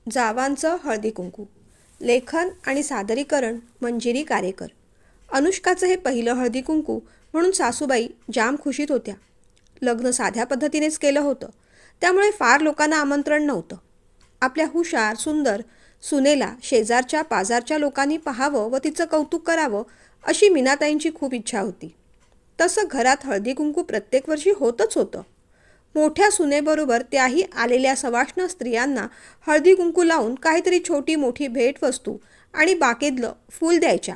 जावांचं हळदी कुंकू. लेखन आणि सादरीकरण मंजिरी कारेकर. अनुष्काचं हे पहिलं हळदी कुंकू म्हणून सासूबाई जाम खुशीत होत्या. लग्न साध्या पद्धतीनेच केलं होतं, त्यामुळे फार लोकांना आमंत्रण नव्हतं. आपल्या हुशार सुंदर सुनेला शेजारच्या पाजारच्या लोकांनी पाहावं व तिचं कौतुक करावं अशी मीनाताईंची खूप इच्छा होती. तसं घरात हळदी कुंकू प्रत्येक वर्षी होतच होतं. मोठ्या सुनेबरोबर त्याही आलेल्या सवाष्ण स्त्रियांना हळदी कुंकू लावून काहीतरी छोटी मोठी भेटवस्तू आणि बाकेदलं फूल द्यायच्या.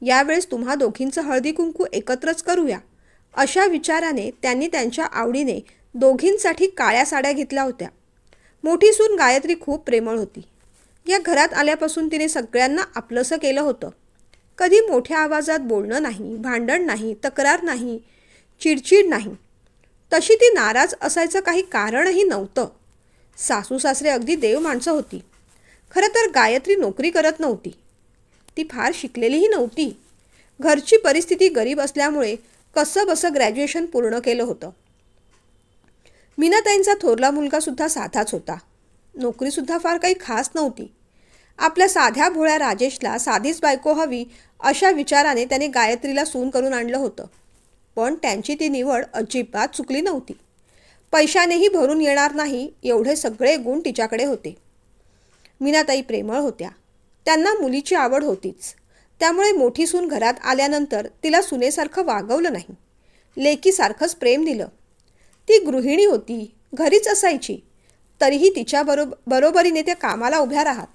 यावेळेस तुम्हा दोघींचं हळदी कुंकू एकत्रच करूया अशा विचाराने त्यांनी त्यांच्या आवडीने दोघींसाठी काळ्या साड्या घेतल्या होत्या. मोठी सून गायत्री खूप प्रेमळ होती. या घरात आल्यापासून तिने सगळ्यांना आपलंसं केलं होतं. कधी मोठ्या आवाजात बोलणं नाही, भांडण नाही, तक्रार नाही, चिडचिड नाही. तशी ती नाराज असायचं काही कारणही नव्हतं. सासू सासरे अगदी देव माणसं होती. खरं तर गायत्री नोकरी करत नव्हती. ती फार शिकलेलीही नव्हती. घरची परिस्थिती गरीब असल्यामुळे कसंबसं ग्रॅज्युएशन पूर्ण केलं होतं. मीनाताईंचा थोरला मुलगासुद्धा साधाच होता. नोकरीसुद्धा फार काही खास नव्हती. आपल्या साध्या भोळ्या राजेशला साधीच बायको हवी अशा विचाराने त्याने गायत्रीला सून करून आणलं होतं. पण त्यांची ती निवड अजिबात चुकली नव्हती. पैशानेही भरून येणार नाही एवढे सगळे गुण तिच्याकडे होते. मीनाताई प्रेमळ होत्या. त्यांना मुलीची आवड होतीच. त्यामुळे मोठी सून घरात आल्यानंतर तिला सुनेसारखं वागवलं नाही. लेकीसारखंच प्रेम दिलं. ती गृहिणी होती, घरीच असायची. तरीही तिच्या बरोबरीने त्या कामाला उभ्या राहत.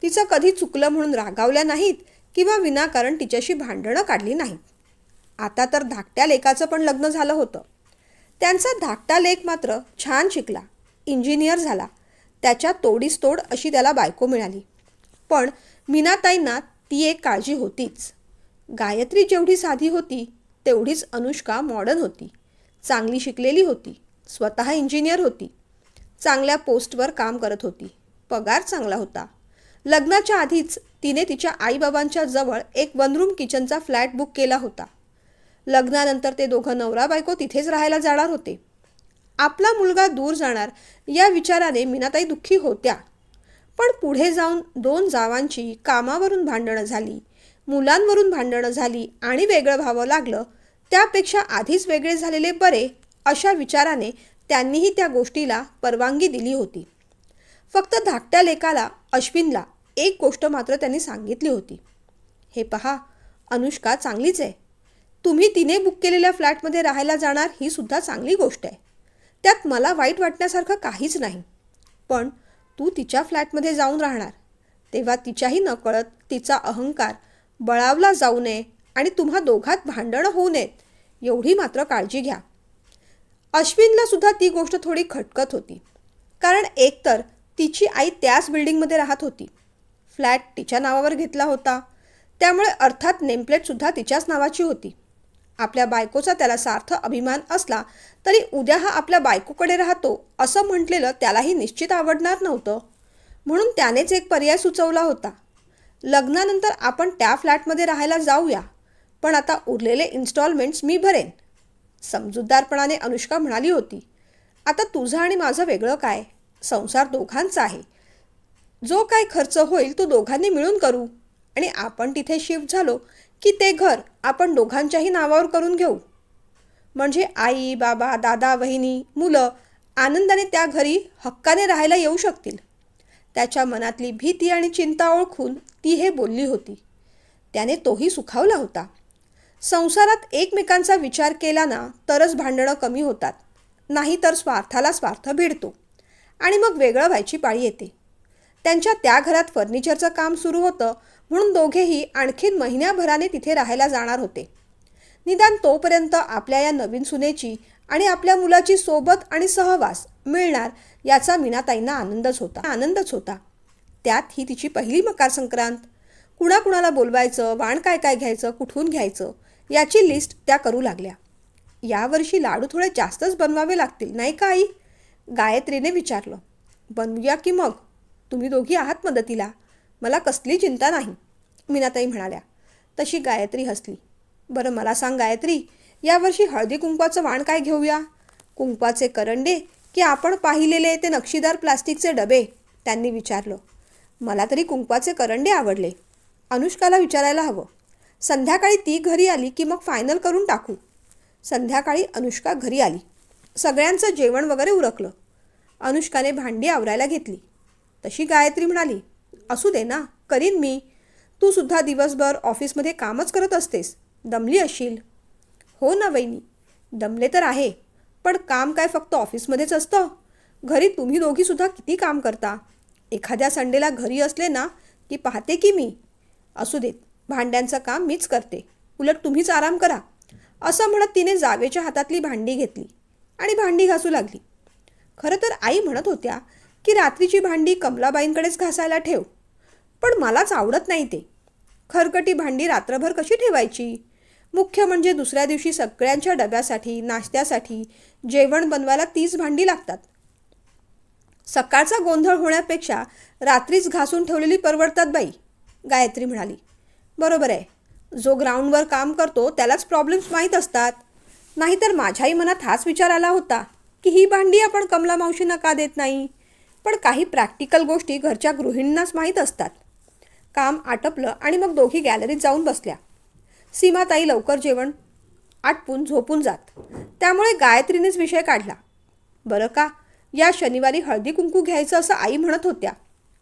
तिचं कधी चुकलं म्हणून रागावल्या नाहीत किंवा विनाकारण तिच्याशी भांडणं काढली नाहीत. आता तर धाकट्या लेकाचं पण लग्न झालं होतं. त्यांचा धाकटा लेक मात्र छान शिकला, इंजिनियर झाला. त्याच्या तोडीस तोड अशी त्याला बायको मिळाली. पण मीनाताईंना ती एक काळजी होतीच. गायत्री जेवढी साधी होती तेवढीच अनुष्का मॉडर्न होती. चांगली शिकलेली होती, स्वतः इंजिनियर होती, चांगल्या पोस्टवर काम करत होती, पगार चांगला होता. लग्नाच्या आधीच तिने तिच्या आईबाबांच्या जवळ एक 1 रूम किचनचा फ्लॅट बुक केला होता. लग्नानंतर ते दोघं नवरा बायको तिथेच राहायला जाणार होते. आपला मुलगा दूर जाणार या विचाराने मीनाताई दुःखी होत्या. पण पुढे जाऊन 2 जावांची कामावरून भांडणं झाली, मुलांवरून भांडणं झाली आणि वेगळं व्हावं लागलं, त्यापेक्षा आधीच वेगळे झालेले बरे अशा विचाराने त्यांनीही त्या गोष्टीला परवानगी दिली होती. फक्त धाकट्या लेकाला अश्विनला एक गोष्ट मात्र त्यांनी सांगितली होती. हे पहा, अनुष्का चांगलीच आहे. तुम्ही तिने बुक केलेल्या फ्लॅटमध्ये राहायला जाणार ही सुद्धा चांगली गोष्ट आहे. त्यात मला वाईट वाटण्यासारखं काहीच नाही. पण तू तिच्या फ्लॅटमध्ये जाऊन राहणार तेव्हा तिच्याही नकळत तिचा अहंकार बळावला जाऊ नये आणि तुम्हा दोघात भांडणं होऊ नयेत एवढी मात्र काळजी घ्या. अश्विनला सुद्धा ती गोष्ट थोडी खटकत होती. कारण एकतर तिची आई त्याच बिल्डिंगमध्ये राहत होती. फ्लॅट तिच्या नावावर घेतला होता, त्यामुळे अर्थात नेमप्लेटसुद्धा तिच्याच नावाची होती. आपल्या बायकोचा त्याला सार्थ अभिमान असला तरी उद्या हा आपल्या बायकोकडे राहतो असं म्हटलेलं त्यालाही निश्चित आवडणार नव्हतं. म्हणून त्यानेच एक पर्याय सुचवला होता. लग्नानंतर आपण त्या फ्लॅटमध्ये राहायला जाऊया, पण आता उरलेले इन्स्टॉलमेंट्स मी भरेन. समजूतदारपणाने अनुष्का म्हणाली होती. आता तुझं आणि माझं वेगळं काय? संसार दोघांचा आहे. जो काय खर्च होईल तो दोघांनी मिळून करू आणि आपण तिथे शिफ्ट झालो की ते घर आपण दोघांच्याही नावावर करून घेऊ. म्हणजे आई बाबा दादा वहिनी मुलं आनंदाने त्या घरी हक्काने राहायला येऊ शकतील. त्याच्या मनातली भीती आणि चिंता ओळखून ती हे बोलली होती. त्याने तोही सुखावला होता. संसारात एकमेकांचा विचार केला ना तरच भांडणं कमी होतात, नाही तर स्वार्थाला स्वार्थ भिडतो आणि मग वेगळं व्हायची पाळी येते. त्यांच्या त्या घरात फर्निचरचं काम सुरू होतं म्हणून दोघेही आणखीन महिन्याभराने तिथे राहायला जाणार होते. निदान तोपर्यंत आपल्या या नवीन सुनेची आणि आपल्या मुलाची सोबत आणि सहवास मिळणार याचा मीनाताईंना आनंदच होता. त्यात ही तिची पहिली मकर संक्रांत. कुणाकुणाला बोलवायचं, वाण काय काय घ्यायचं, कुठून घ्यायचं याची लिस्ट त्या करू लागल्या. यावर्षी लाडू थोडे जास्तच बनवावे लागतील नाही का आई? गायत्रीने विचारलं. बनवूया की मग, तुम्ही दोघी आहात मदतीला, मला कसली चिंता नाही, मीनाताई म्हणाल्या. तशी गायत्री हसली. बरं मला सांग गायत्री, यावर्षी हळदी कुंकवाचं वाण काय घेऊया? कुंकवाचे करंडे की आपण पाहिलेले ते नक्षीदार प्लास्टिकचे डबे? त्यांनी विचारलं. मला तरी कुंकवाचे करंडे आवडले. अनुष्काला विचारायला हवं. संध्याकाळी ती घरी आली की मग फायनल करून टाकू. संध्याकाळी अनुष्का घरी आली. सगळ्यांचं जेवण वगैरे उरकलं. अनुष्काने भांडी आवरायला घेतली. तशी गायत्री म्हणाली, असू दे ना, करीन मी. तू सुद्धा दिवसभर ऑफिसमध्ये कामच करत असतेस, दमली असशील. हो ना वहिनी, दमले तर आहे, पण काम काय फक्त ऑफिसमध्येच असतं? घरी तुम्ही दोघीसुद्धा किती काम करता. एखाद्या संडेला घरी असले ना की पाहते की मी. असू देत, भांड्यांचं काम मीच करते, उलट तुम्हीच आराम करा, असं म्हणत तिने जावेच्या हातातली भांडी घेतली आणि भांडी घासू लागली. खरं तर आई म्हणत होत्या की रात्रीची भांडी कमलाबाईंकडेच घासायला ठेव, पण मलाच आवडत नाही ते. खरकटी भांडी रात्रभर कशी ठेवायची? मुख्य म्हणजे दुसऱ्या दिवशी सगळ्यांच्या डब्यासाठी, नाश्त्यासाठी जेवण बनवायला तीच भांडी लागतात. सकाळचा गोंधळ होण्यापेक्षा रात्रीच घासून ठेवलेली परवडतात बाई, गायत्री म्हणाली. बरोबर आहे, जो ग्राउंडवर काम करतो त्यालाच प्रॉब्लेम्स माहीत असतात. नाहीतर माझ्याही मनात हाच विचार आला होता की ही भांडी आपण कमला मावशींना का देत नाही. पण काही प्रॅक्टिकल गोष्टी घरच्या गृहिणींनाच माहीत असतात. काम आटपलं आणि मग दोघी गॅलरीत जाऊन बसल्या. सीमाताई लवकर जेवण आटपून झोपून जात, त्यामुळे गायत्रीनेच विषय काढला. बरं का, या शनिवारी हळदी कुंकू घ्यायचं असं आई म्हणत होत्या.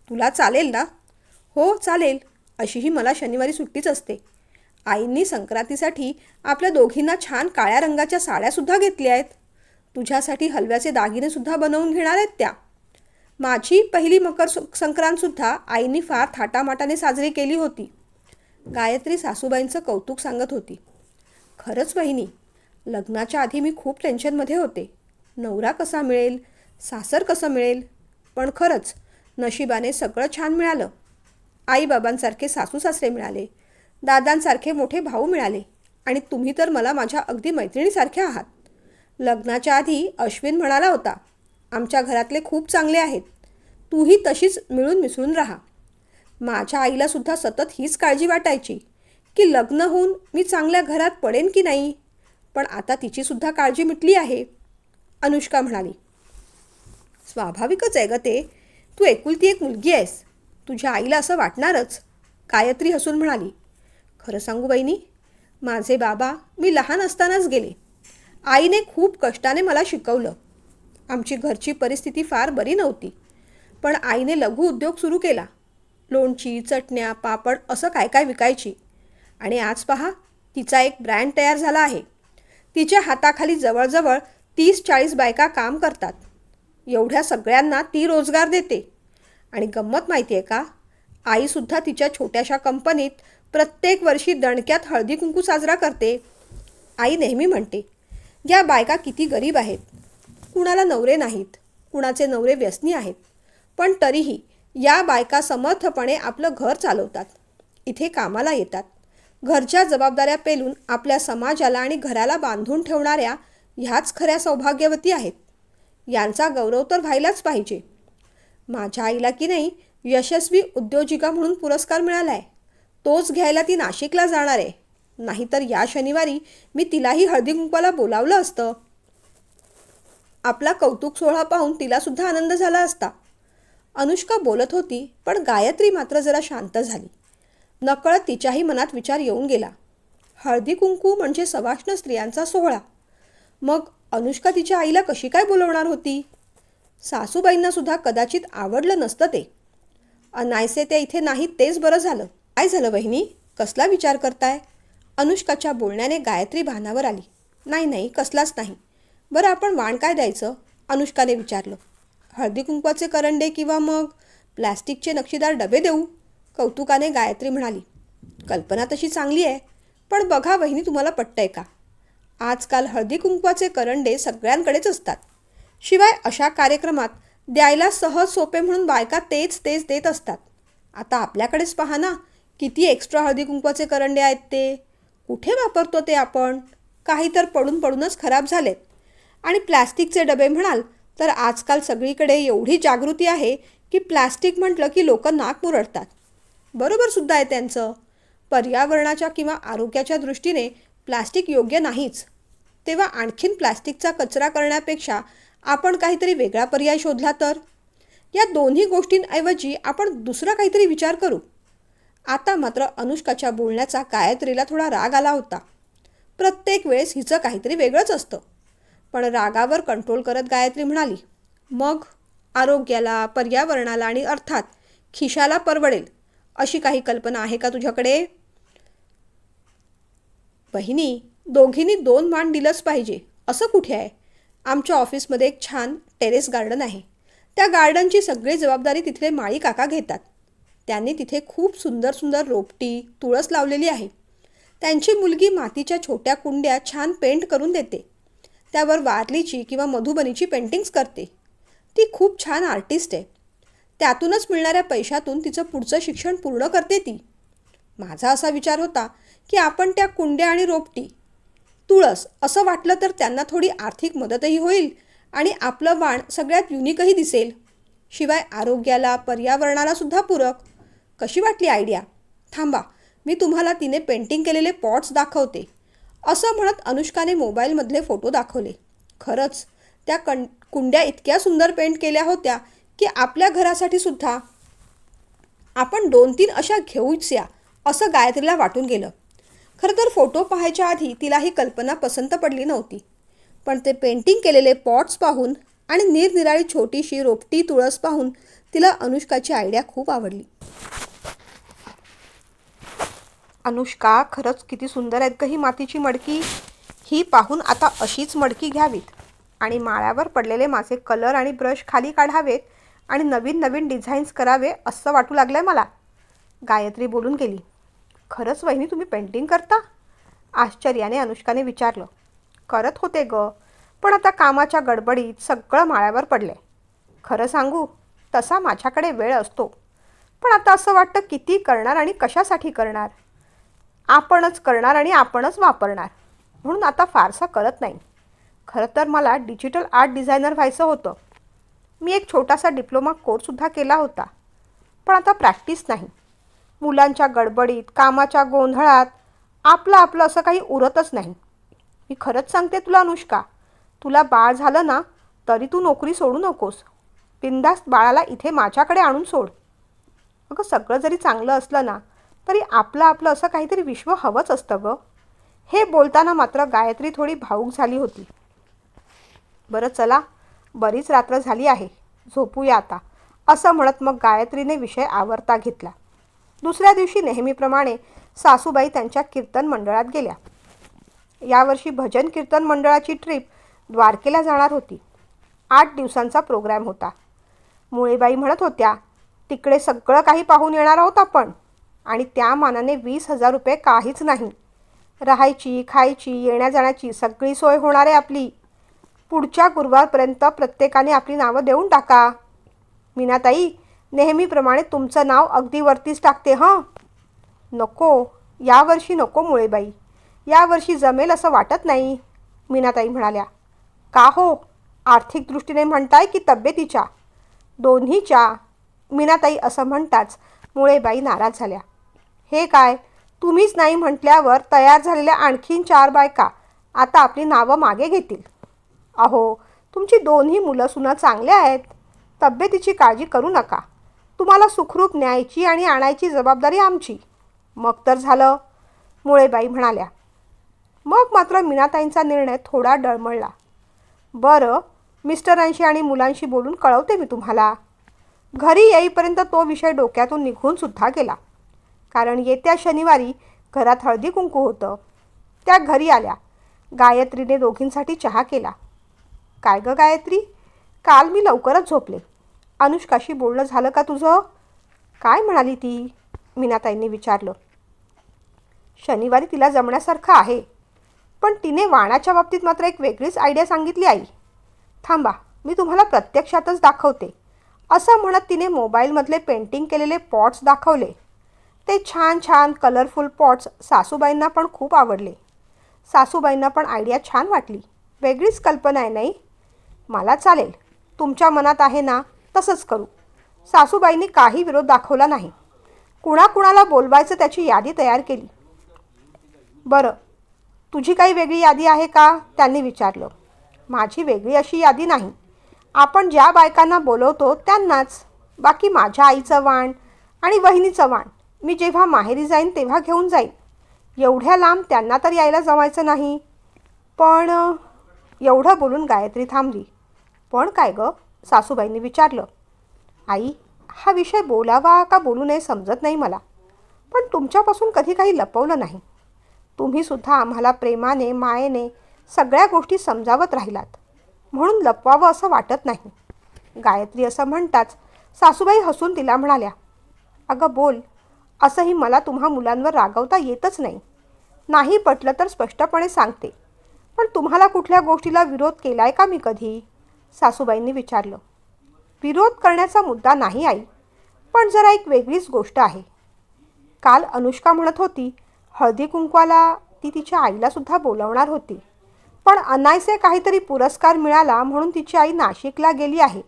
तुला चालेल ना? हो चालेल, अशीही मला शनिवारी सुट्टीच असते. आईंनी संक्रांतीसाठी आपल्या दोघींना छान काळ्या रंगाच्या साड्यासुद्धा घेतल्या आहेत. तुझ्यासाठी हलव्याचे दागिनेसुद्धा बनवून घेणार आहेत त्या. माझी पहिली मकर संक्रांतसुद्धा आईंनी फार थाटामाटाने साजरी केली होती. गायत्री सासूबाईंचं कौतुक सांगत होती. खरंच बहिणी, लग्नाच्या आधी मी खूप टेन्शनमध्ये होते. नवरा कसा मिळेल, सासर कसं मिळेल. पण खरंच नशिबाने सगळं छान मिळालं. आईबाबांसारखे सासू सासरे मिळाले, दादांसारखे मोठे भाऊ मिळाले आणि तुम्ही तर मला माझ्या अगदी मैत्रिणीसारख्या आहात. लग्नाच्या आधी अश्विन म्हणाला होता, आमच्या घरातले खूप चांगले आहेत, तूही तशीच मिळून मिसळून राहा. माझ्या आईलासुद्धा सतत हीच काळजी वाटायची की लग्न होऊन मी चांगल्या घरात पडेन की नाही. पण आता तिचीसुद्धा काळजी मिटली आहे, अनुष्का म्हणाली. स्वाभाविकच आहे ग ते, तू एकुलती एक मुलगी आहेस, तुझ्या आईला असं वाटणारच, गायत्री हसून म्हणाली. खरं सांगू बहिणी, माझे बाबा मी लहान असतानाच गेले. आईने खूप कष्टाने मला शिकवलं. आमची घरची परिस्थिती फार बरी नव्हती, पण आईने लघु उद्योग सुरू केला. लोणची, चटण्या, पापड असं काय काय विकायची. आणि आज पहा, तिचा एक ब्रँड तयार झाला आहे. तिच्या हाताखाली जवळजवळ 30-40 बायका काम करतात. एवढ्या सगळ्यांना ती रोजगार देते. आणि गंमत माहिती आहे का, आईसुद्धा तिच्या छोट्याशा कंपनीत प्रत्येक वर्षी दणक्यात हळदी कुंकू साजरा करते. आई नेहमी म्हणते, या बायका किती गरीब आहेत, कुणाला नवरे नाहीत, कुणाचे नवरे व्यसनी आहेत, पण तरीही या बायका समर्थपणे आपलं घर चालवतात, इथे कामाला येतात. घरच्या जबाबदाऱ्या पेलून आपल्या समाजाला आणि घराला बांधून ठेवणाऱ्या ह्याच खऱ्या सौभाग्यवती आहेत. यांचा गौरव तर व्हायलाच पाहिजे. माझ्या आईला की नाही यशस्वी उद्योजिका म्हणून पुरस्कार मिळाला आहे. तोच घ्यायला ती नाशिकला जाणार आहे. नाहीतर या शनिवारी मी तिलाही हळदी कुंकवाला बोलावलं असतं. आपला कौतुक सोहळा पाहून तिलासुद्धा आनंद झाला असता. अनुष्का बोलत होती, पण गायत्री मात्र जरा शांत झाली. नकळत तिच्याही मनात विचार येऊन गेला. हळदी कुंकू म्हणजे सवाष्ण स्त्रियांचा सोहळा. मग अनुष्का तिच्या आईला कशी काय बोलवणार होती? सासूबाईंना सुद्धा कदाचित आवडलं नसतं ते. अनायसे ते इथे नाहीत तेच बरं झालं. काय झालं बहिणी, कसला विचार करताय? अनुष्काच्या बोलण्याने गायत्री भानावर आली. नाही कसलाच नाही. बरं आपण वाण काय द्यायचं, अनुष्काने विचारलं. हळदी कुंकवाचे करंडे किंवा मग प्लॅस्टिकचे नक्षीदार डबे देऊ, कौतुकाने गायत्री म्हणाली. कल्पना तशी चांगली आहे, पण बघा वहिनी, तुम्हाला पटतंय का? आजकाल हळदी कुंकवाचे करंडे सगळ्यांकडेच असतात. शिवाय अशा कार्यक्रमात द्यायला सहज सोपे म्हणून बायका तेच देत असतात. आता आपल्याकडेच पहा ना, किती एक्स्ट्रा हळदी कुंकवाचे करंडे आहेत ते. कुठे वापरतो ते आपण? काही तर पडूनच खराब झालेत. आणि प्लॅस्टिकचे डबे म्हणाल तर आजकाल सगळीकडे एवढी जागृती आहे की प्लॅस्टिक म्हटलं की लोक नाक मुरडतात. बरोबरसुद्धा आहे त्यांचं. पर्यावरणाच्या किंवा आरोग्याच्या दृष्टीने प्लॅस्टिक योग्य नाहीच. तेव्हा आणखीन प्लॅस्टिकचा कचरा करण्यापेक्षा आपण काहीतरी वेगळा पर्याय शोधला तर. या दोन्ही गोष्टींऐवजी आपण दुसरा काहीतरी विचार करू. आता मात्र अनुष्काच्या बोलण्याचा गायत्रीला थोडा राग आला होता. प्रत्येक वेळेस हिचं काहीतरी वेगळंच असतं. पण रागावर कंट्रोल करत गायत्री म्हणाली, मग आरोग्याला, पर्यावरणाला आणि अर्थात खिशाला परवडेल अशी काही कल्पना आहे का तुझ्याकडे? बहिणी, दोघींनी 2 मान दिलंच पाहिजे असं कुठे आहे? आमच्या ऑफिसमध्ये एक छान टेरेस गार्डन आहे. त्या गार्डनची सगळी जबाबदारी तिथले माळी काका घेतात. त्यांनी तिथे खूप सुंदर सुंदर रोपटी, तुळस लावलेली आहे. त्यांची मुलगी मातीच्या छोट्या कुंड्या छान पेंट करून देते. त्यावर वारलीची किंवा मधुबनीची पेंटिंग्स करते. ती खूप छान आर्टिस्ट आहे. त्यातूनच मिळणाऱ्या पैशातून तिचं पुढचं शिक्षण पूर्ण करते ती. माझा असा विचार होता की आपण त्या कुंड्या आणि रोपटी, तुळस असं वाटलं तर त्यांना थोडी आर्थिक मदतही होईल आणि आपलं वाण सगळ्यात युनिकही दिसेल. शिवाय आरोग्याला, पर्यावरणाला सुद्धा पूरक. कशी वाटली आयडिया? थांबा, मी तुम्हाला तिने पेंटिंग केलेले पॉट्स दाखवते, असं म्हणत अनुष्काने मोबाईलमधले फोटो दाखवले. खरंच त्या कुंड्या इतक्या सुंदर पेंट केल्या होत्या की आपल्या घरासाठी सुद्धा आपण 2-3 अशा घेऊच या असं गायत्रीला वाटून गेलं. खरं तर फोटो पाहायच्या आधी तिला ही कल्पना पसंत पडली नव्हती. पण ते पेंटिंग केलेले पॉट्स पाहून आणि निरनिराळी छोटीशी रोपटी, तुळस पाहून तिला अनुष्काची आयडिया खूप आवडली. अनुष्का, खरंच किती सुंदर आहेत गं ही मातीची मडकी. ही पाहून आता अशीच मडकी घ्यावीत आणि माळ्यावर पडलेले माझे कलर आणि ब्रश खाली काढावेत आणि नवीन नवीन डिझाईन्स करावे असं वाटू लागलं आहे मला. गायत्री बोलून गेली. खरंच वहिनी, तुम्ही पेंटिंग करता? आश्चर्याने अनुष्काने विचारलं. करत होते ग, पण आता कामाच्या गडबडीत सगळं माळ्यावर पडलंय. खरं सांगू, तसा माझ्याकडे वेळ असतो, पण आता असं वाटतं किती करणार आणि कशासाठी करणार. आपणच करणार आणि आपणच वापरणार, म्हणून आता फारसा करत नाही. खरं तर मला डिजिटल आर्ट डिझायनर व्हायचं होतं. मी एक छोटासा डिप्लोमा कोर्ससुद्धा केला होता, पण आता प्रॅक्टिस नाही. मुलांच्या गडबडीत, कामाच्या गोंधळात आपलं असं काही उरतच नाही. मी खरंच सांगते तुला अनुष्का, तुला बाळ झालं ना तरी तू नोकरी सोडू नकोस. बिनधास्त बाळाला इथे माझ्याकडे आणून सोड. अगं, सगळं जरी चांगलं असलं ना तरी आपलं असं काहीतरी विश्व हवंच असतं गं. हे बोलताना मात्र गायत्री थोडी भावूक झाली होती. बरं चला, बरीच रात्र झाली आहे, झोपूया आता, असं म्हणत मग गायत्रीने विषय आवरता घेतला. दुसऱ्या दिवशी नेहमीप्रमाणे सासूबाई त्यांच्या कीर्तन मंडळात गेल्या. यावर्षी भजन कीर्तन मंडळाची ट्रिप द्वारकेला जाणार होती. 8 दिवसांचा प्रोग्रॅम होता. मुळेबाई म्हणत होत्या, तिकडे सगळं काही पाहून येणार आहोत आपण आणि त्या मानाने 20,000 रुपये काहीच नाही. राहायची, खायची, येण्या जाण्याची सगळी सोय होणार आहे आपली. पुढच्या गुरुवारपर्यंत प्रत्येकाने आपली नावं देऊन टाका. मीनाताई, नेहमीप्रमाणे तुमचं नाव अगदी वरतीच टाकते हं. नको, यावर्षी नको मुळेबाई, यावर्षी जमेल असं वाटत नाही, मीनाताई म्हणाल्या. का हो? आर्थिक दृष्टीने म्हणताय की तब्येतीच्या? दोन्हीच्या, मीनाताई असं म्हणताच मुळेबाई नाराज झाल्या. हे काय, तुम्हीच नाही म्हटल्यावर तयार झालेल्या आणखीन 4 बायका आता आपली नावं मागे घेतील. अहो, तुमची दोन्ही मुलं सुना चांगल्या आहेत, तब्येतीची काळजी करू नका. तुम्हाला सुखरूप न्यायची आणि आणायची जबाबदारी आमची. मग तर झालं, मुळेबाई म्हणाल्या. मग मात्र मीनाताईंचा निर्णय थोडा डळमळला. बरं, मिस्टरांशी आणि मुलांशी बोलून कळवते मी तुम्हाला. घरी येईपर्यंत तो विषय डोक्यातून निघूनसुद्धा गेला. कारण येत्या शनिवारी घरात हळदी कुंकू होतं. त्या घरी आल्या. गायत्रीने दोघींसाठी चहा केला. काय गं गायत्री, काल मी लवकरच झोपले. अनुष्काशी बोलणं झालं का तुझं? काय म्हणाली ती? मीनाताईंनी विचारलं. शनिवारी तिला जमण्यासारखं आहे, पण तिने वाणाच्या बाबतीत मात्र एक वेगळीच आयडिया सांगितली आई. थांबा, मी तुम्हाला प्रत्यक्षातच दाखवते, असं म्हणत तिने मोबाईलमधले पेंटिंग केलेले पॉट्स दाखवले. ते छान छान कलरफुल पॉट्स सासूबाईंना पण खूप आवडले. सासूबाईंना पण आयडिया छान वाटली. वेगळीच कल्पना आहे नाही? मला चालेल, तुमच्या मनात आहे ना तसंच करू. सासूबाईंनी काही विरोध दाखवला नाही. कुणाकुणाला बोलवायचं त्याची यादी तयार केली. बरं, तुझी काही वेगळी यादी आहे का? त्यांनी विचारलं. माझी वेगळी अशी यादी नाही. आपण ज्या बायकांना बोलवतो त्यांनाच. बाकी माझ्या आईचं वाण आणि वहिनीचं वाण मी जेव्हा माहेरी जाईन तेव्हा घेऊन जाईन. एवढ्या लांब त्यांना तर यायला जमायचं नाही. पण एवढं बोलून गायत्री थांबली. पण काय गं, सासूबाईंनी विचारलं. आई, हा विषय बोलावा का बोलू नये समजत नाही मला. पण तुमच्यापासून कधी काही लपवलं नाही. तुम्हीसुद्धा आम्हाला प्रेमाने मायेने सगळ्या गोष्टी समजावत राहिलात, म्हणून लपवावं असं वाटत नाही. गायत्री असं म्हणताच सासूबाई हसून तिला म्हणाल्या, अगं बोल, असंही मला तुम्हा मुलांवर रागवता येतच नाही. नाही पटलं तर स्पष्टपणे सांगते. पण तुम्हाला कुठल्या गोष्टीला विरोध केलाय का मी कधी? सासूबाईंनी विचारलं. विरोध करण्याचा मुद्दा नाही आई, पण जरा एक वेगळीच गोष्ट आहे. काल अनुष्का म्हणत होती हळदी कुंकवाला ती तिच्या आईलासुद्धा बोलावणार होती, पण अनायसे काहीतरी पुरस्कार मिळाला म्हणून तिची आई नाशिकला गेली आहे,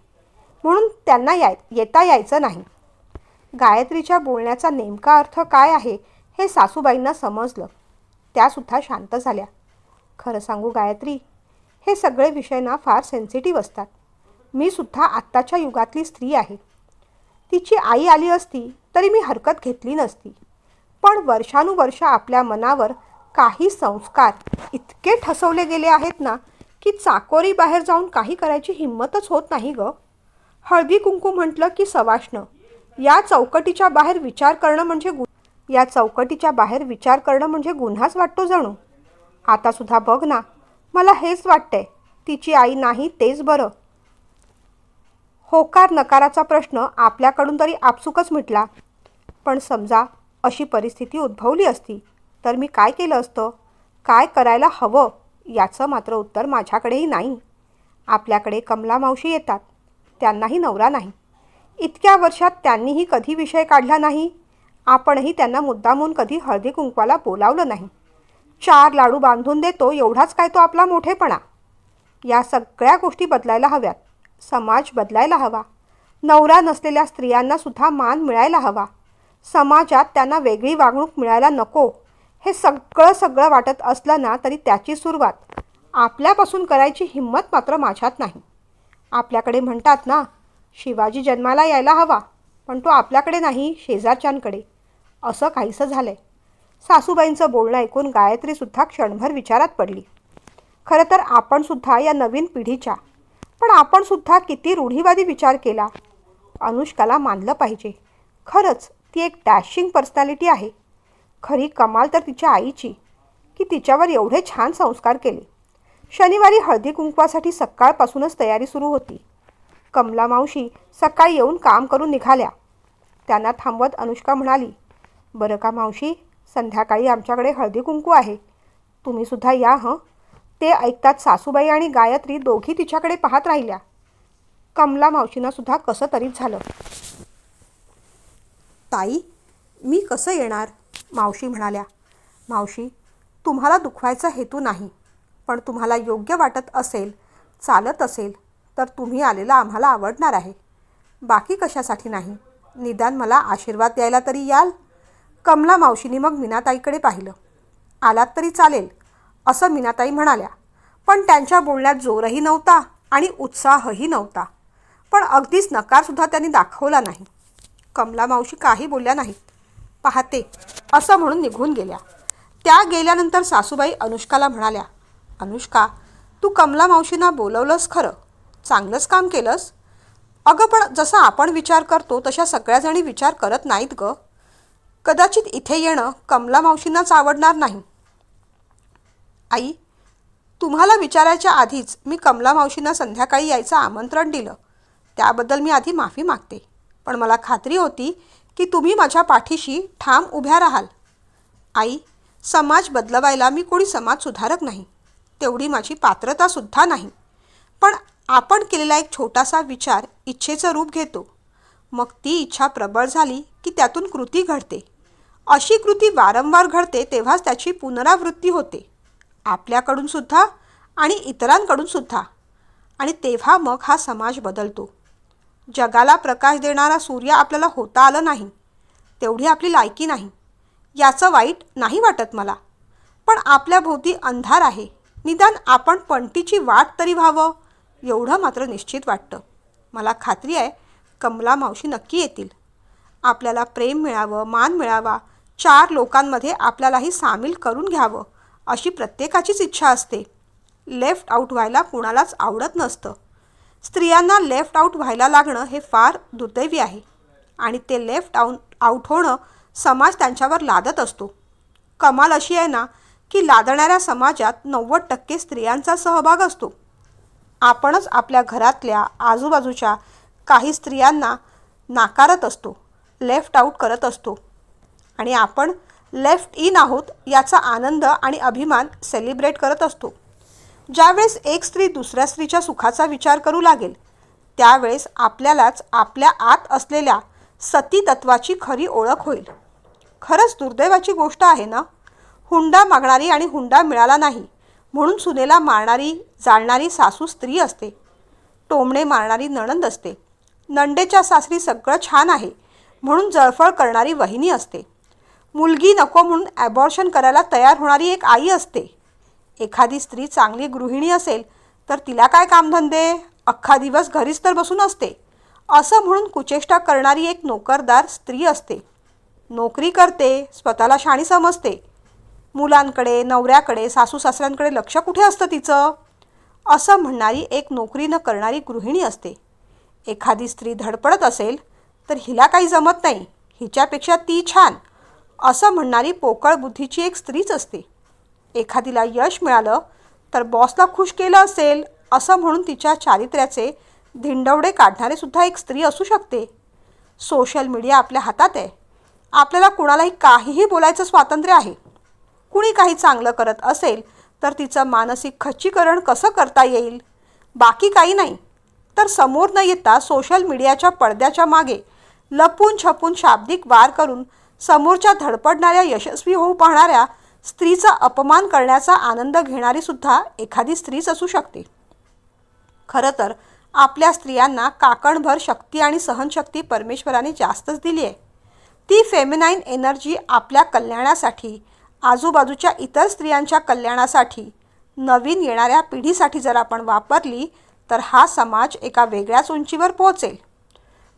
म्हणून त्यांना येता यायचं नाही. गायत्रीच्या बोलण्याचा नेमका अर्थ काय आहे हे सासूबाईंना समजलं. त्यासुद्धा शांत झाल्या. खरं सांगू गायत्री, हे सगळे विषय ना फार सेन्सिटिव्ह असतात. मी सुद्धा आत्ताच्या युगातली स्त्री आहे. तिची आई आली असती तरी मी हरकत घेतली नसती. पण वर्षानुवर्ष आपल्या मनावर काही संस्कार इतके ठसवले गेले आहेत ना की चाकोरी बाहेर जाऊन काही करायची हिंमतच होत नाही गं. हळदी कुंकू म्हटलं की सवाष्ण, या चौकटीच्या बाहेर विचार करणं म्हणजे गुन्हाच वाटतो जणू. आतासुद्धा बघ ना, मला हेच वाटतंय, तिची आई नाही तेच बरं. होकार नकाराचा प्रश्न आपल्याकडून तरी आपसुकच मिटला. पण समजा अशी परिस्थिती उद्भवली असती तर मी काय केलं असतं, काय करायला हवं याचं मात्र उत्तर माझ्याकडेही नाही. आपल्याकडे कमला मावशी येतात, त्यांनाही नवरा नाही. इतक्या वर्षात त्यांनीही कधी विषय काढला नाही. आपणही त्यांना मुद्दामून कधी हळदी कुंकवाला बोलावलं नाही. 4 लाडू बांधून देतो एवढाच काय तो आपला मोठेपणा. या सगळ्या गोष्टी बदलायला हव्यात. समाज बदलायला हवा. नवरा नसलेल्या स्त्रियांनासुद्धा मान मिळायला हवा. समाजात त्यांना वेगळी वागणूक मिळायला नको. हे सगळं वाटत असलं ना तरी त्याची सुरुवात आपल्यापासून करायची हिंमत मात्र माझ्यात नाही. आपल्याकडे म्हणतात ना, शिवाजी जन्माला यायला हवा, पण तो आपल्याकडे नाही, शेजारच्यांकडे. असं काहीसं झालं आहे. सासूबाईंचं बोलणं ऐकून गायत्रीसुद्धा क्षणभर विचारात पडली. खरं तर आपणसुद्धा या नवीन पिढीच्या, पण आपणसुद्धा किती रूढीवादी विचार केला. अनुष्काला मानलं पाहिजे. खरंच ती एक डॅशिंग पर्सनॅलिटी आहे. खरी कमाल तर तिच्या आईची, की तिच्यावर एवढे छान संस्कार केले. शनिवारी हळदी कुंकवासाठी सकाळपासूनच तयारी सुरू होती. कमला मावशी सकाळी येऊन काम करून निघाल्या. त्यांना थांबवत अनुष्का म्हणाली, बरं का मावशी, संध्याकाळी आमच्याकडे हळदी कुंकू आहे, तुम्हीसुद्धा या हं. ते ऐकतात सासूबाई आणि गायत्री दोघी तिच्याकडे पाहत राहिल्या. कमला मावशींनासुद्धा कसं तरीच झालं. ताई, मी कसं येणार, मावशी म्हणाल्या. मावशी, तुम्हाला दुखवायचा हेतू नाही, पण तुम्हाला योग्य वाटत असेल, चालत असेल तर तुम्ही आलेलं आम्हाला आवडणार आहे. बाकी कशासाठी नाही. निदान मला आशीर्वाद द्यायला तरी याल. कमला मावशींनी मग मीनाताईकडे पाहिलं. आलात तरी चालेल असं मीनाताई म्हणाल्या, पण त्यांच्या बोलण्यात जोरही नव्हता आणि उत्साहही नव्हता. पण अगदीच नकारसुद्धा त्यांनी दाखवला नाही. कमला मावशी काही बोलल्या नाहीत. पाहते असं म्हणून निघून गेल्या. त्या गेल्यानंतर सासूबाई अनुष्काला म्हणाल्या, अनुष्का, तू कमला मावशींना बोलवलंस खरं, चांगलंच काम केलंस. अगं पण जसं आपण विचार करतो तशा सगळ्याजणी विचार करत नाहीत गं. कदाचित इथे येणं कमला मावशींनाच आवडणार नाही. आई, तुम्हाला विचारायच्या आधीच मी कमला मावशींना संध्याकाळी यायचं आमंत्रण दिलं, त्याबद्दल मी आधी माफी मागते. पण मला खात्री होती की तुम्ही माझ्या पाठीशी ठाम उभ्या राहाल. आई, समाज बदलवायला मी कोणी समाजसुधारक नाही, तेवढी माझी पात्रतासुद्धा नाही. पण आपण केलेला एक छोटासा विचार इच्छेचं रूप घेतो. मग ती इच्छा प्रबळ झाली की त्यातून कृती घडते. अशी कृती वारंवार घडते तेव्हाच त्याची पुनरावृत्ती होते, आपल्याकडून सुद्धा आणि इतरांकडून सुद्धा. आणि तेव्हा मग हा समाज बदलतो. जगाला प्रकाश देणारा सूर्य आपल्याला होता आलं नाही, तेवढी आपली लायकी नाही. याचं वाईट नाही वाटत मला. पण आपल्याभोवती अंधार आहे, निदान आपण पणतीची वाट तरी व्हावं एवढं मात्र निश्चित वाटतं, मला खात्री आहे कमला मावशी नक्की येतील. आपल्याला प्रेम मिळावं, मान मिळावा, 4 लोकांमध्ये आपल्यालाही सामील करून घ्यावं अशी प्रत्येकाचीच इच्छा असते. लेफ्ट आऊट व्हायला कुणालाच आवडत नसतं. स्त्रियांना लेफ्ट आऊट व्हायला लागणं हे फार दुर्दैवी आहे आणि ते लेफ्ट आऊट होणं समाज त्यांच्यावर लादत असतो. कमाल अशी आहे ना की लादणाऱ्या समाजात 90% स्त्रियांचा सहभाग असतो. आपणच आपल्या घरातल्या आजूबाजूच्या काही स्त्रियांना नाकारत असतो, लेफ्ट आऊट करत असतो आणि आपण लेफ्ट इन आहोत याचा आनंद आणि अभिमान सेलिब्रेट करत असतो. ज्यावेळेस एक स्त्री दुसऱ्या स्त्रीच्या सुखाचा विचार करू लागेल त्यावेळेस आपल्यालाच आपल्या आत असलेल्या सती तत्वाची खरी ओळख होईल. खरंच दुर्दैवाची गोष्ट आहे ना. हुंडा मागणारी आणि हुंडा मिळाला नाही म्हणून सुनेला मारणारी जाळणारी सासू स्त्री असते. टोमणे मारणारी नणंद असते. नंडेच्या सासरी सगळं छान आहे म्हणून जळफळ करणारी वहिनी असते. मुलगी नको म्हणून ॲबॉर्शन करायला तयार होणारी एक आई असते. एखादी स्त्री चांगली गृहिणी असेल तर तिला काय कामधंदे, अख्खा दिवस घरीच तर बसून असते असं म्हणून कुचेष्टा करणारी एक नोकरदार स्त्री असते. नोकरी करते, स्वतःला शाणी समजते. मुलांकडे, नवऱ्याकडे, सासू सासऱ्यांकडे लक्ष कुठे असतं तिचं असं म्हणणारी एक नोकरी न करणारी गृहिणी असते. एखादी स्त्री धडपडत असेल तर हिला काही जमत नाही, हिच्यापेक्षा ती छान असं म्हणणारी पोकळ बुद्धीची एक स्त्रीच असते. एखादीला यश मिळालं तर बॉसला खुश केलं असेल असं म्हणून तिच्या चारित्र्याचे धिंडवडे काढणारे सुद्धा एक स्त्री असू शकते. सोशल मीडिया आपल्या हातात आहे. आपल्याला कुणालाही काहीही बोलायचं स्वातंत्र्य आहे. कुणी काही चांगलं करत असेल तर तिचं मानसिक खच्चीकरण कसं करता येईल, बाकी काही नाही. तर समोर न येता सोशल मीडियाच्या पडद्याच्या मागे लपून छपून शाब्दिक वार करून समोरच्या धडपडणाऱ्या यशस्वी होऊ पाहणाऱ्या स्त्रीचा अपमान करण्याचा आनंद घेणारी सुद्धा एखादी स्त्रीच असू शकते. खरं तर आपल्या स्त्रियांना काकणभर शक्ती आणि सहनशक्ती परमेश्वराने जास्तच दिली आहे. ती फेमिनाईन एनर्जी आपल्या कल्याणासाठी, आजूबाजूच्या इतर स्त्रियांच्या कल्याणासाठी, नवीन येणाऱ्या पिढीसाठी जर आपण वापरली तर हा समाज एका वेगळ्याच उंचीवर पोहोचेल.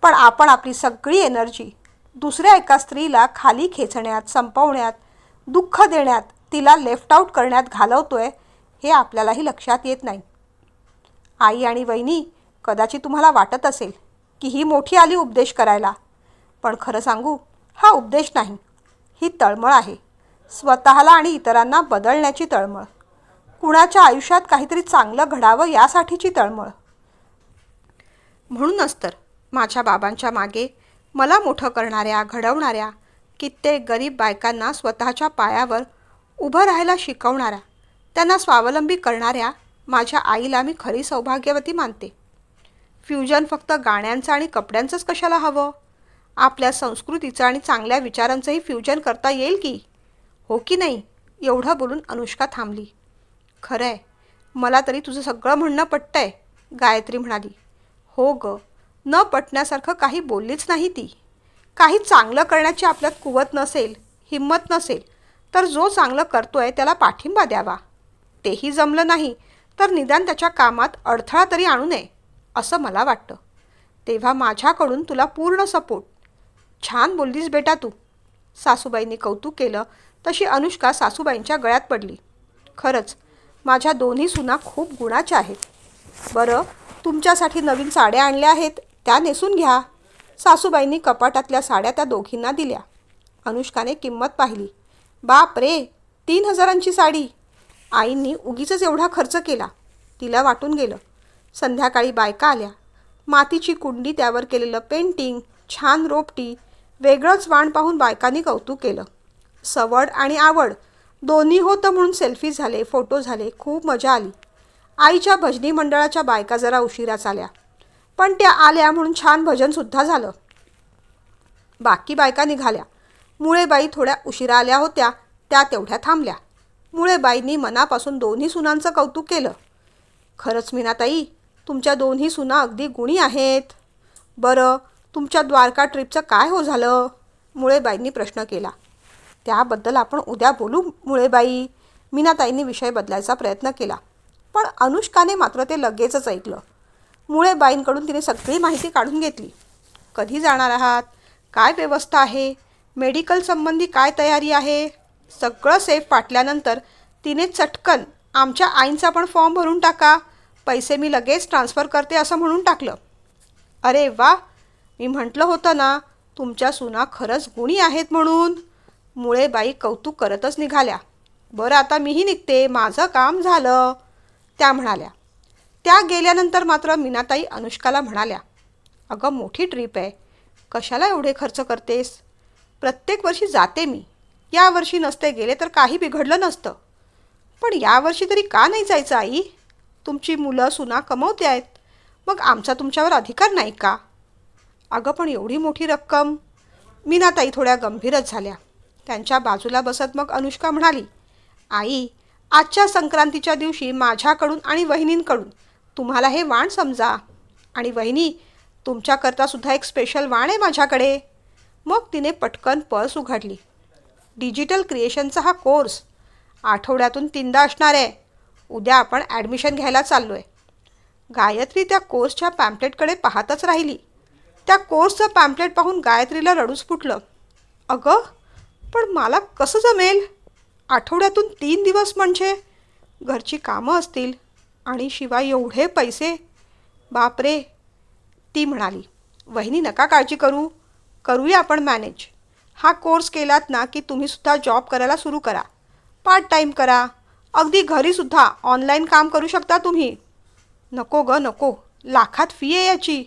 पण आपण आपली सगळी एनर्जी दुसऱ्या एका स्त्रीला खाली खेचण्यात, संपवण्यात, दुःख देण्यात, तिला लेफ्ट आऊट करण्यात घालवतोय हे आपल्यालाही लक्षात येत नाही. आई आणि वहिनी, कदाचित तुम्हाला वाटत असेल की ही मोठी आली उपदेश करायला, पण खरं सांगू, हा उपदेश नाही, ही तळमळ आहे. स्वतःला आणि इतरांना बदलण्याची तळमळ, कुणाच्या आयुष्यात काहीतरी चांगलं घडावं यासाठीची तळमळ. म्हणूनच तर माझ्या बाबांच्या मागे मला मोठं करणाऱ्या, घडवणाऱ्या, कित्येक गरीब बायकांना स्वतःच्या पायावर उभं राहायला शिकवणाऱ्या, त्यांना स्वावलंबी करणाऱ्या माझ्या आईला मी खरी सौभाग्यवती मानते. फ्युजन फक्त गाण्यांचं आणि कपड्यांचंच कशाला हवं? आपल्या संस्कृतीचं आणि चांगल्या विचारांचंही फ्युजन करता येईल की, हो की नाही? एवढं बोलून अनुष्का थांबली. खरं आहे, मला तरी तुझं सगळं म्हणणं पटतंय, गायत्री म्हणाली. हो ग, न पटण्यासारखं काही बोललीच नाही ती. काही चांगलं करण्याची आपल्यात कुवत नसेल, हिंमत नसेल तर जो चांगलं करतोय त्याला पाठिंबा द्यावा. तेही जमलं नाही तर निदान त्याच्या कामात अडथळा तरी आणू नये असं मला वाटतं. तेव्हा माझ्याकडून तुला पूर्ण सपोर्ट. छान बोललीस बेटा तू. सासूबाईंनी कौतुक केलं तशी अनुष्का सासूबाईंच्या गळ्यात पडली. खरंच माझ्या दोन्ही सुना खूप गुणाच्या आहेत. बरं, तुमच्यासाठी नवीन साड्या आणल्या आहेत, त्या नेसून घ्या. सासूबाईंनी कपाटातल्या साड्या त्या दोघींना दिल्या. अनुष्काने किंमत पाहिली. बाप रे, 3,000ची साडी. आईंनी उगीचच एवढा खर्च केला. तिला वाटून गेलं. संध्याकाळी बायका आल्या. मातीची कुंडी, त्यावर केलेलं पेंटिंग, छान रोपटी, वेगळंच वाण पाहून बायकांनी कौतुक केलं. सवड आणि आवड दोन्ही होतं म्हणून सेल्फी झाले, फोटो झाले, खूप मजा आली. आईच्या भजनी मंडळाच्या बायका जरा उशिराच आल्या, पण त्या आल्या म्हणून छान भजनसुद्धा झालं. बाकी बायका निघाल्या. मुळेबाई थोड्या उशिरा आल्या होत्या, त्या तेवढ्या थांबल्या. मुळेबाईंनी मनापासून दोन्ही सुनांचं कौतुक केलं. खरंच मीनाताई, तुमच्या दोन्ही सुना अगदी गुणी आहेत. बरं, तुमच्या द्वारका ट्रिपचं काय हो झालं? मुळेबाईंनी प्रश्न केला. त्याबद्दल आपण उद्या बोलू मुळेबाई. मीनाताईंनी विषय बदलायचा प्रयत्न केला, पण अनुष्काने मात्र ते लगेचच ऐकलं. मुळे बाईंकडून तिने सगळी माहिती काढून घेतली. कधी जाणार आहात, काय व्यवस्था आहे, मेडिकल संबंधी काय तयारी आहे, सगळं सेफ पाटल्यानंतर तिने चटकन आमच्या आईंचा पण फॉर्म भरून टाका, पैसे मी लगेच ट्रान्सफर करते असं म्हणून टाकलं. अरे वा, मी म्हटलं होतं ना तुमच्या सुना खरंच गुणी आहेत म्हणून. मुळे बाई कौतुक करतच निघाल्या. बरं आता मीही निघते, माझं काम झालं, त्या म्हणाल्या. त्या गेल्यानंतर मात्र मीनाताई अनुष्काला म्हणाल्या, अगं मोठी ट्रीप आहे, कशाला एवढे खर्च करतेस, प्रत्येक वर्षी जाते मी, यावर्षी नसते गेले तर काही बिघडलं नसतं, पण यावर्षी तरी का नाही जायचं आई, तुमची मुलं सुना कमवते आहेत, मग आमचा तुमच्यावर अधिकार नाही का. अगं पण एवढी मोठी रक्कम. मीनाताई थोड्या गंभीरच झाल्या. त्यांच्या बाजूला बसत मग अनुष्का म्हणाली, आई, आजच्या संक्रांतीच्या दिवशी माझ्याकडून आणि वहिनींकडून तुम्हाला हे वाण समजा, आणि वहिनी तुमच्याकरतासुद्धा एक स्पेशल वाण आहे माझ्याकडे. मग तिने पटकन पर्स उघडली. डिजिटल क्रिएशनचा हा कोर्स आठवड्यातून 3दा असणार आहे. उद्या आपण ॲडमिशन घ्यायला चाललो आहे. गायत्री त्या कोर्सच्या पॅम्पलेटकडे पाहतच राहिली. त्या कोर्सचं पॅम्पलेट पाहून गायत्रीला रडूच फुटलं. अगं पण मला कसं जमेल, आठवड्यातून 3 दिवस म्हणजे घरची कामं असतील आणि शिवाय एवढे पैसे, बापरे. ती म्हणाली, वहिनी नका काळजी करू, करूया आपण मॅनेज. हा कोर्स केलात ना की तुम्हीसुद्धा जॉब करायला सुरू करा, पार्ट टाईम करा, अगदी घरीसुद्धा ऑनलाईन काम करू शकता तुम्ही. नको गं नको, लाखात फी आहे याची,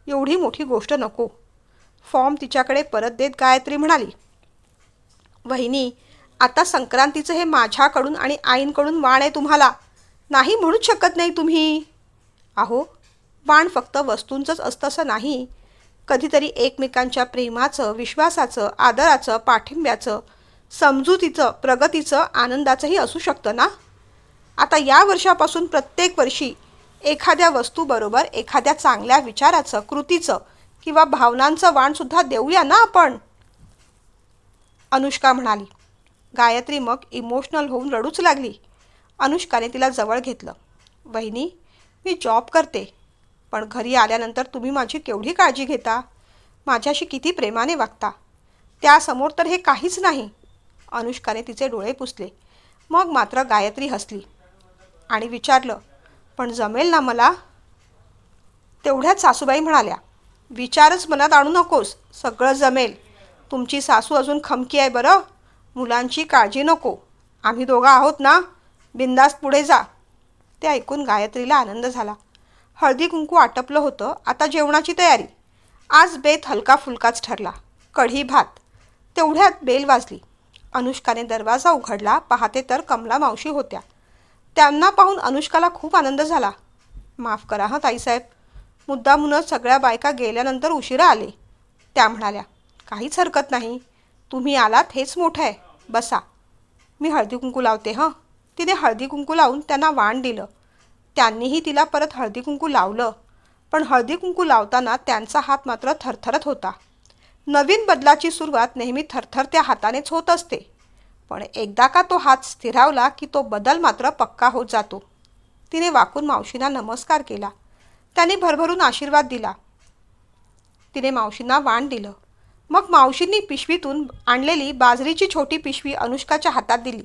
एवढी मोठी गोष्ट नको. फॉर्म तिच्याकडे परत देत गायत्री म्हणाली, वहिनी आता संक्रांतीचं हे माझ्याकडून आणि आईंकडून वाण आहे, तुम्हाला नाही म्हणूच शकत नाही तुम्ही. अहो वाण फक्त वस्तूंचंच असतं असं नाही, कधीतरी एकमेकांच्या प्रेमाचं, विश्वासाचं, आदराचं, पाठिंब्याचं, समजुतीचं, प्रगतीचं, आनंदाचंही असू शकतं ना. आता या वर्षापासून प्रत्येक वर्षी एखाद्या वस्तूबरोबर एखाद्या चांगल्या विचाराचं, कृतीचं किंवा भावनांचं वाणसुद्धा देऊया ना आपण, अनुष्का म्हणाली. गायत्री मग इमोशनल होऊन रडूच लागली. अनुष्काने तिला जवळ घेतलं. वहिनी मी जॉब करते, पण घरी आल्यानंतर तुम्ही माझी केवढी काळजी घेता, माझ्याशी किती प्रेमाने वागता, त्यासमोर तर हे काहीच नाही. अनुष्काने तिचे डोळे पुसले. मग मात्र गायत्री हसली आणि विचारलं, पण जमेल ना मला. तेवढ्यात सासूबाई म्हणाल्या, विचारच मनात आणू नकोस, सगळं जमेल. तुमची सासू अजून खमकी आहे बरं, मुलांची काळजी नको, आम्ही दोघं आहोत ना, बिंदास पुढे जा. ते ऐकून गायत्रीला आनंद झाला. हळदी कुंकू आटपलं होतं, आता जेवणाची तयारी. आज बेत हलका फुलकाच ठरला, कढी भात. तेवढ्यात बेल वाजली. अनुष्काने दरवाजा उघडला, पाहते तर कमला मावशी होत्या. त्यांना पाहून अनुष्काला खूप आनंद झाला. माफ करा हां ताईसाहेब, मुद्दामूनच सगळ्या बायका गेल्यानंतर उशिरा आले. त्या म्हणाल्या, काहीच हरकत नाही, तुम्ही आलात हेच मोठं आहे, बसा, मी हळदी कुंकू लावते हं. तिने हळदी कुंकू लावून त्यांना वाण दिलं. त्यांनीही तिला परत हळदी कुंकू लावलं, पण हळदी कुंकू लावताना त्यांचा हात मात्र थरथरत होता. नवीन बदलाची सुरुवात नेहमी थरथरत्या हातानेच होत असते, पण एकदा का तो हात स्थिरावला की तो बदल मात्र पक्का होत जातो. तिने वाकून मावशींना नमस्कार केला. त्यांनी भरभरून आशीर्वाद दिला. तिने मावशींना वाण दिलं. मग मावशींनी पिशवीतून आणलेली बाजरीची छोटी पिशवी अनुष्काच्या हातात दिली.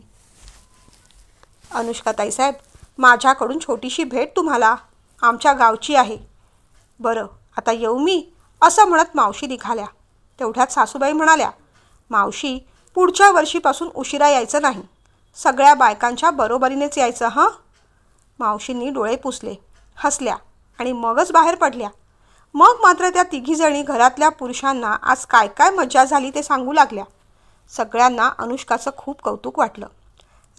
अनुष्का ताईसाहेब, माझ्याकडून छोटीशी भेट तुम्हाला, आमच्या गावची आहे. बरं आता येऊ मी, असं म्हणत मावशी निघाल्या. तेवढ्यात सासूबाई म्हणाल्या, मावशी पुढच्या वर्षीपासून उशिरा यायचं नाही, सगळ्या बायकांच्या बरोबरीनेच यायचं हां. मावशींनी डोळे पुसले, हसल्या आणि मगच बाहेर पडल्या. मग मात्र त्या तिघीजणी घरातल्या पुरुषांना आज काय काय मजा झाली ते सांगू लागल्या. सगळ्यांना अनुष्काचं खूप कौतुक वाटलं.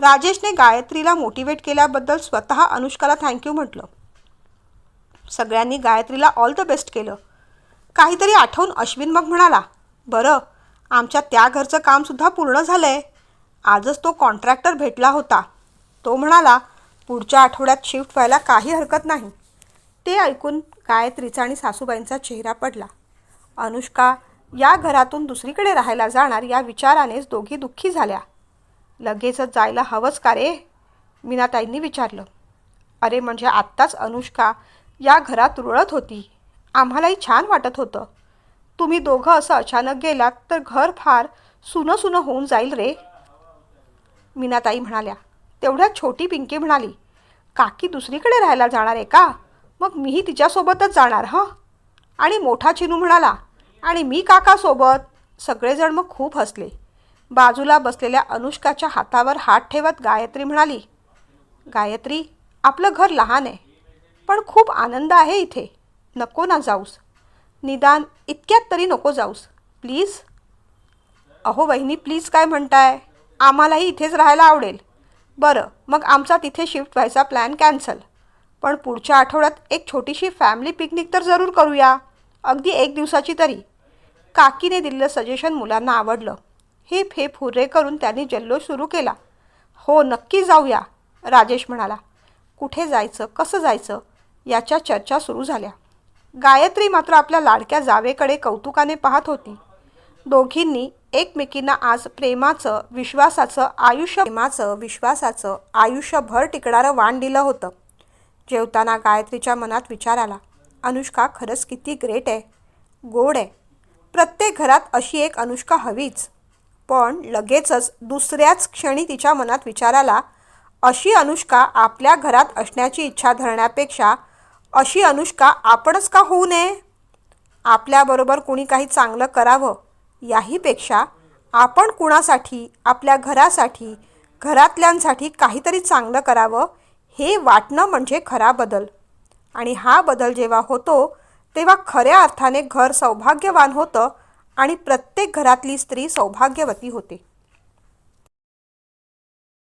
राजेशने गायत्रीला मोटिवेट केल्याबद्दल स्वतः अनुष्काला थँक्यू म्हटलं. सगळ्यांनी गायत्रीला ऑल द बेस्ट केलं. काहीतरी आठवून अश्विन मग म्हणाला, बरं आमच्या त्या घरचं कामसुद्धा पूर्ण झालं आहे. आजच तो कॉन्ट्रॅक्टर भेटला होता. तो म्हणाला पुढच्या आठवड्यात शिफ्ट व्हायला काही हरकत नाही. ते ऐकून गायत्रीचा आणि सासूबाईंचा चेहरा पडला. अनुष्का या घरातून दुसरीकडे राहायला जाणार या विचारानेच दोघी दुःखी झाल्या. लगेचच जायला हवंच का रे, मीनाताईंनी विचारलं. अरे म्हणजे आत्ताच अनुष्का या घरात रुळत होती. आम्हालाही छान वाटत होतं. तुम्ही दोघं असं अचानक गेलात तर घर फार सुनं सुनं होऊन जाईल रे, मीनाताई म्हणाल्या. तेवढ्यात छोटी पिंकी म्हणाली, काकी दुसरीकडे राहायला जाणार आहे का? मग मीही तिच्यासोबतच जाणार हं. आणि मोठा चिनू म्हणाला, आणि मी काकासोबत. सगळेजण मग खूप हसले. बाजूला बसलेल्या अनुष्काच्या हातावर हात ठेवत गायत्री म्हणाली, गायत्री, आपलं घर लहान आहे, पण खूप आनंद आहे इथे. नको ना जाऊस. निदान इतक्यात तरी नको जाऊस प्लीज. अहो वहिनी, प्लीज काय म्हणताय? आम्हालाही इथेच राहायला आवडेल. बरं, मग आमचा तिथे शिफ्ट व्हायचा प्लॅन कॅन्सल. पण पुढच्या आठवड्यात एक छोटीशी फॅमिली पिकनिक तर जरूर करूया, अगदी 1 दिवसाची तरी. काकीने दिलेलं सजेशन मुलांना आवडलं. हेप हेप हुर्रे करून त्यांनी जल्लोष सुरू केला. हो, नक्की जाऊया, राजेश म्हणाला. कुठे जायचं, कसं जायचं याच्या चर्चा सुरू झाल्या. गायत्री मात्र आपल्या लाडक्या जावेकडे कौतुकाने पाहत होती. दोघींनी एकमेकींना आज प्रेमाचं विश्वासाचं आयुष्यभर टिकणारं वाण दिलं होतं. जेवताना गायत्रीच्या मनात विचार आला, अनुष्का खरंच किती ग्रेट आहे, गोड आहे. प्रत्येक घरात अशी एक अनुष्का हवीच. पण लगेचच दुसऱ्याच क्षणी तिच्या मनात विचार आला, अशी अनुष्का आपल्या घरात असण्याची इच्छा धरण्यापेक्षा अशी अनुष्का आपणच का होऊ नये? आपल्याबरोबर कुणी काही चांगलं करावं याहीपेक्षा आपण कुणासाठी, आपल्या घरासाठी, घरातल्यांसाठी काहीतरी चांगलं करावं हे वाटणं म्हणजे खरा बदल. आणि हा बदल जेव्हा होतो तेव्हा खऱ्या अर्थाने घर सौभाग्यवान होतं आणि प्रत्येक घरातली स्त्री सौभाग्यवती होते.